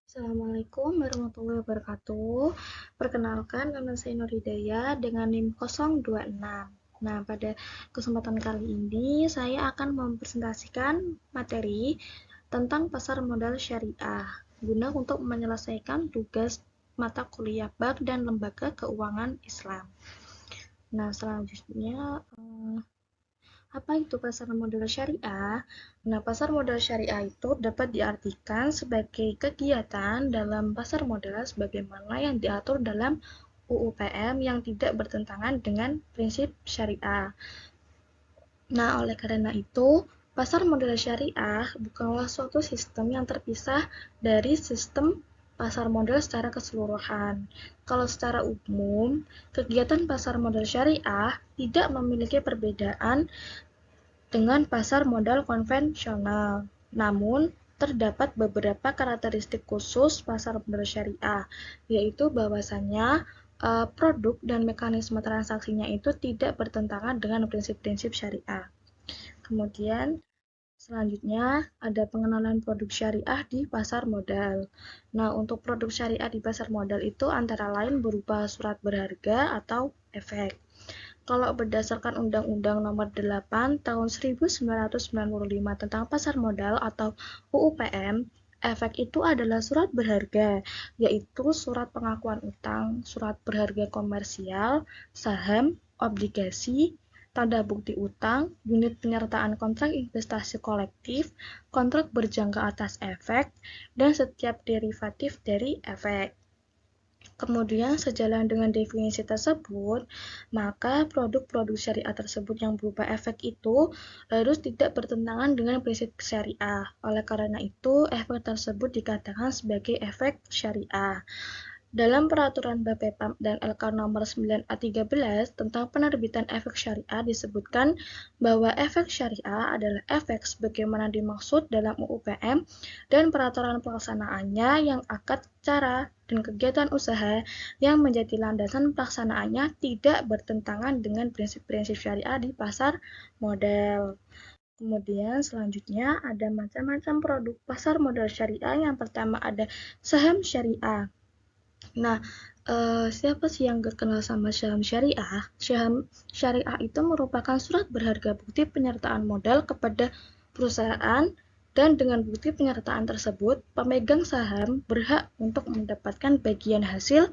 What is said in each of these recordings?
Assalamualaikum warahmatullahi wabarakatuh. Perkenalkan, nama saya Nur Hidayah dengan NIM 026. Nah, pada kesempatan kali ini saya akan mempresentasikan materi tentang pasar modal syariah guna untuk menyelesaikan tugas mata kuliah Bank dan Lembaga Keuangan Islam. Nah, selanjutnya apa itu pasar modal syariah? Nah, pasar modal syariah itu dapat diartikan sebagai kegiatan dalam pasar modal sebagaimana yang diatur dalam UU PM yang tidak bertentangan dengan prinsip syariah. Nah, oleh karena itu, pasar modal syariah bukanlah suatu sistem yang terpisah dari sistem pasar modal secara keseluruhan. Kalau secara umum, kegiatan pasar modal syariah tidak memiliki perbedaan dengan pasar modal konvensional. Namun, terdapat beberapa karakteristik khusus pasar modal syariah, yaitu bahwasannya produk dan mekanisme transaksinya itu tidak bertentangan dengan prinsip-prinsip syariah. Kemudian, selanjutnya ada pengenalan produk syariah di pasar modal. Nah, untuk produk syariah di pasar modal itu antara lain berupa surat berharga atau efek. Kalau berdasarkan Undang-Undang Nomor 8 Tahun 1995 tentang pasar modal atau UU PM, efek itu adalah surat berharga, yaitu surat pengakuan utang, surat berharga komersial, saham, obligasi, tanda bukti utang, unit penyertaan kontrak investasi kolektif, kontrak berjangka atas efek, dan setiap derivatif dari efek. Kemudian, sejalan dengan definisi tersebut, maka produk-produk syariah tersebut yang berupa efek itu harus tidak bertentangan dengan prinsip syariah. Oleh karena itu, efek tersebut dikatakan sebagai efek syariah. Dalam peraturan Bapepam dan LK nomor 9A13 tentang penerbitan efek syariah disebutkan bahwa efek syariah adalah efek sebagaimana dimaksud dalam UU PM dan peraturan pelaksanaannya yang akad cara dan kegiatan usaha yang menjadi landasan pelaksanaannya tidak bertentangan dengan prinsip-prinsip syariah di pasar modal. Kemudian selanjutnya ada macam-macam produk pasar modal syariah. Yang pertama ada saham syariah. Nah, siapa sih yang gak kenal sama saham syariah? Saham syariah itu merupakan surat berharga bukti penyertaan modal kepada perusahaan dan dengan bukti penyertaan tersebut, pemegang saham berhak untuk mendapatkan bagian hasil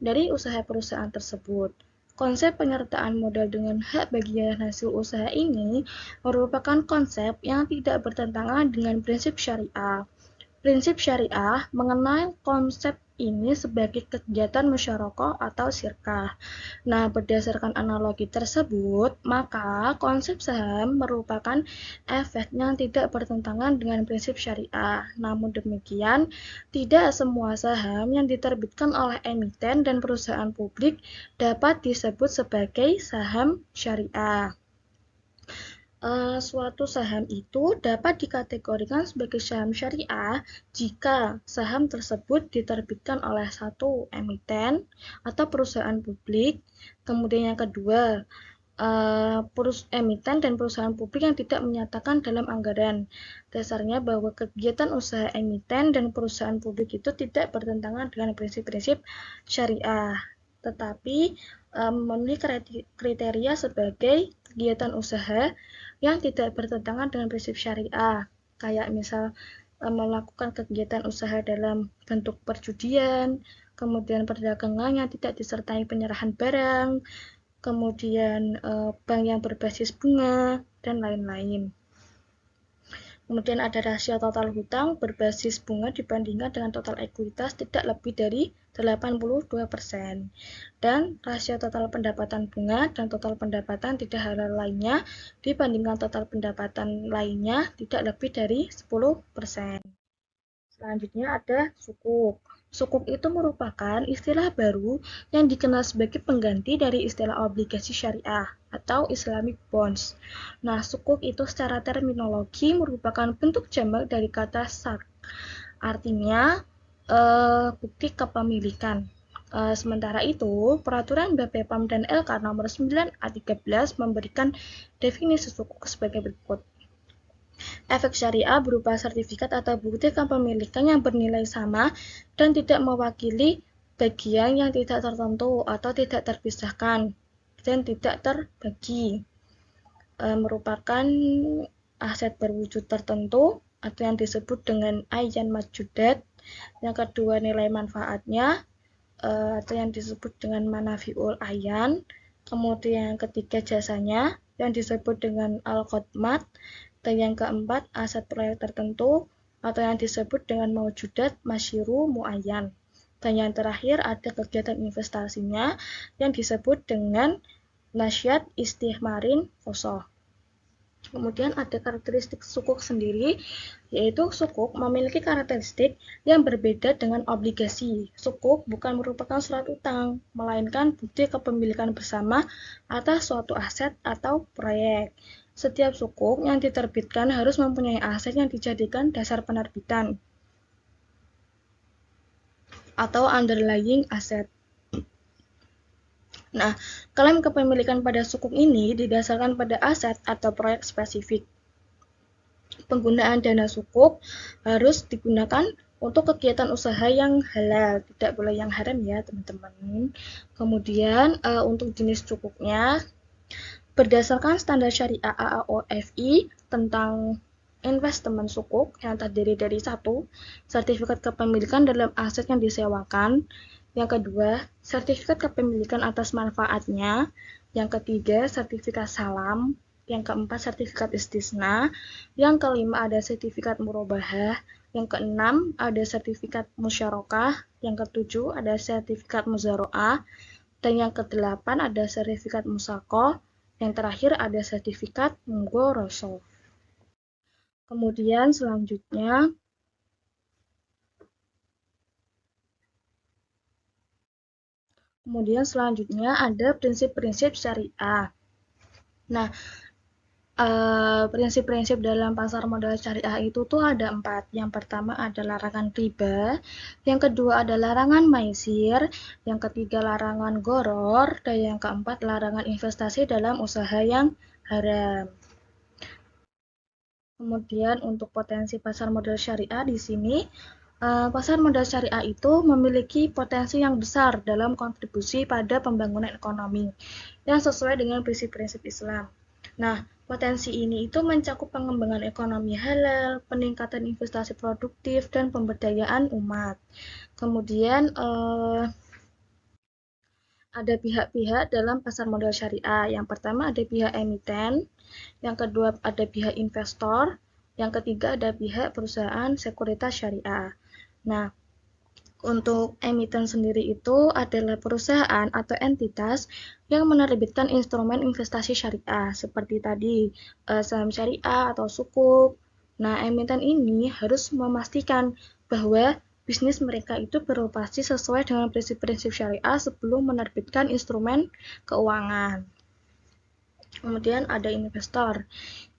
dari usaha perusahaan tersebut. Konsep penyertaan modal dengan hak bagian hasil usaha ini merupakan konsep yang tidak bertentangan dengan prinsip syariah. Prinsip syariah mengenal konsep ini sebagai kegiatan musyarakah atau syirkah. Nah, berdasarkan analogi tersebut, maka konsep saham merupakan efek yang tidak bertentangan dengan prinsip syariah. Namun demikian, tidak semua saham yang diterbitkan oleh emiten dan perusahaan publik dapat disebut sebagai saham syariah. Suatu saham itu dapat dikategorikan sebagai saham syariah jika saham tersebut diterbitkan oleh satu emiten atau perusahaan publik. Kemudian yang kedua, emiten dan perusahaan publik yang tidak menyatakan dalam anggaran dasarnya bahwa kegiatan usaha emiten dan perusahaan publik itu tidak bertentangan dengan prinsip-prinsip syariah, tetapi memenuhi kriteria sebagai kegiatan usaha yang tidak bertentangan dengan prinsip syariah, kayak misal melakukan kegiatan usaha dalam bentuk perjudian, kemudian perdagangan yang tidak disertai penyerahan barang, kemudian bank yang berbasis bunga, dan lain-lain. Kemudian ada rasio total hutang berbasis bunga dibandingkan dengan total ekuitas tidak lebih dari 82%. Dan rasio total pendapatan bunga dan total pendapatan tidak halal lainnya dibandingkan total pendapatan lainnya tidak lebih dari 10%. Selanjutnya ada sukuk. Sukuk itu merupakan istilah baru yang dikenal sebagai pengganti dari istilah obligasi syariah atau Islamic bonds. Nah, sukuk itu secara terminologi merupakan bentuk jamak dari kata sak. Artinya bukti kepemilikan. Sementara itu, peraturan BPOM dan LK nomor 9 A13 memberikan definisi sukuk sebagai berikut. Efek syariah berupa sertifikat atau bukti kepemilikan yang bernilai sama dan tidak mewakili bagian yang tidak tertentu atau tidak terpisahkan dan tidak terbagi. Merupakan aset berwujud tertentu atau yang disebut dengan ayan majudat. Yang kedua, nilai manfaatnya atau yang disebut dengan manafiul ayan. Kemudian yang ketiga, jasanya yang disebut dengan al-qodmat. Dan yang keempat, aset proyek tertentu atau yang disebut dengan maujudat masyiru muayyan. Dan yang terakhir ada kegiatan investasinya yang disebut dengan nasyat istihmarin khosoh. Kemudian ada karakteristik sukuk sendiri, yaitu sukuk memiliki karakteristik yang berbeda dengan obligasi. Sukuk bukan merupakan surat utang, melainkan bukti kepemilikan bersama atas suatu aset atau proyek. Setiap sukuk yang diterbitkan harus mempunyai aset yang dijadikan dasar penerbitan atau underlying asset. Nah, klaim kepemilikan pada sukuk ini didasarkan pada aset atau proyek spesifik. Penggunaan dana sukuk harus digunakan untuk kegiatan usaha yang halal, tidak boleh yang haram ya teman-teman. Kemudian untuk jenis sukuknya, berdasarkan standar syariah AAOFI tentang investment sukuk yang terdiri dari 1. Sertifikat kepemilikan dalam aset yang disewakan. Yang kedua, sertifikat kepemilikan atas manfaatnya. Yang ketiga, sertifikat salam. Yang keempat, sertifikat istisna. Yang kelima, ada sertifikat murabahah. Yang keenam, ada sertifikat musyarakah. Yang ketujuh, ada sertifikat muzaro'ah. Dan yang kedelapan, ada sertifikat musaqah. Yang terakhir, ada sertifikat mughorosoh. Kemudian selanjutnya ada prinsip-prinsip syariah. Nah, prinsip-prinsip dalam pasar modal syariah itu tuh ada 4. Yang pertama ada larangan riba, yang kedua ada larangan maisir, yang ketiga larangan goror, dan yang keempat larangan investasi dalam usaha yang haram. Kemudian untuk potensi pasar modal syariah di sini, pasar modal syariah itu memiliki potensi yang besar dalam kontribusi pada pembangunan ekonomi yang sesuai dengan prinsip-prinsip Islam. Nah, potensi ini itu mencakup pengembangan ekonomi halal, peningkatan investasi produktif, dan pemberdayaan umat. Kemudian ada pihak-pihak dalam pasar modal syariah. Yang pertama ada pihak emiten, yang kedua ada pihak investor, yang ketiga ada pihak perusahaan sekuritas syariah. Nah, untuk emiten sendiri itu adalah perusahaan atau entitas yang menerbitkan instrumen investasi syariah seperti tadi saham syariah atau sukuk. Nah, emiten ini harus memastikan bahwa bisnis mereka itu beroperasi sesuai dengan prinsip-prinsip syariah sebelum menerbitkan instrumen keuangan. Kemudian ada investor.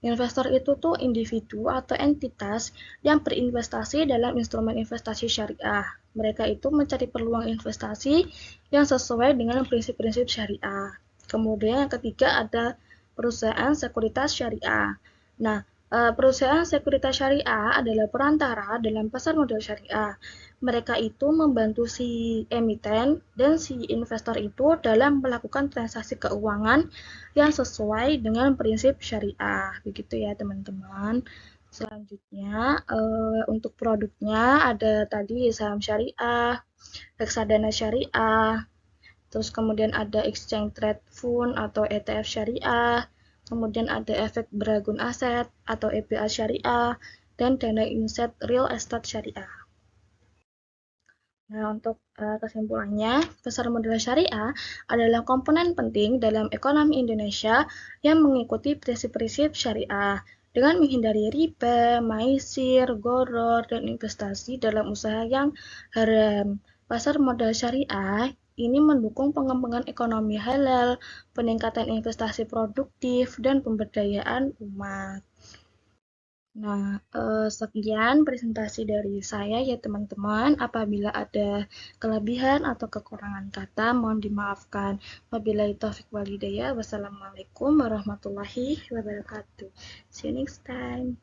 Investor itu tuh individu atau entitas yang berinvestasi dalam instrumen investasi syariah. Mereka itu mencari peluang investasi yang sesuai dengan prinsip-prinsip syariah. Kemudian yang ketiga ada perusahaan sekuritas syariah. Nah, perusahaan sekuritas syariah adalah perantara dalam pasar modal syariah. Mereka itu membantu si emiten dan si investor itu dalam melakukan transaksi keuangan yang sesuai dengan prinsip syariah. Begitu ya teman-teman. Selanjutnya untuk produknya ada tadi saham syariah, reksadana syariah, terus kemudian ada exchange trade fund atau ETF syariah, kemudian ada efek beragun aset atau EBA syariah, dan dana inset real estate syariah. Nah, untuk kesimpulannya, pasar modal syariah adalah komponen penting dalam ekonomi Indonesia yang mengikuti prinsip-prinsip syariah dengan menghindari riba, maisir, gharar, dan investasi dalam usaha yang haram. Pasar modal syariah ini mendukung pengembangan ekonomi halal, peningkatan investasi produktif, dan pemberdayaan umat. Nah, sekian presentasi dari saya ya teman-teman. Apabila ada kelebihan atau kekurangan kata, mohon dimaafkan. Wabillahi taufiq walhidayah. Wassalamualaikum warahmatullahi wabarakatuh. See you next time.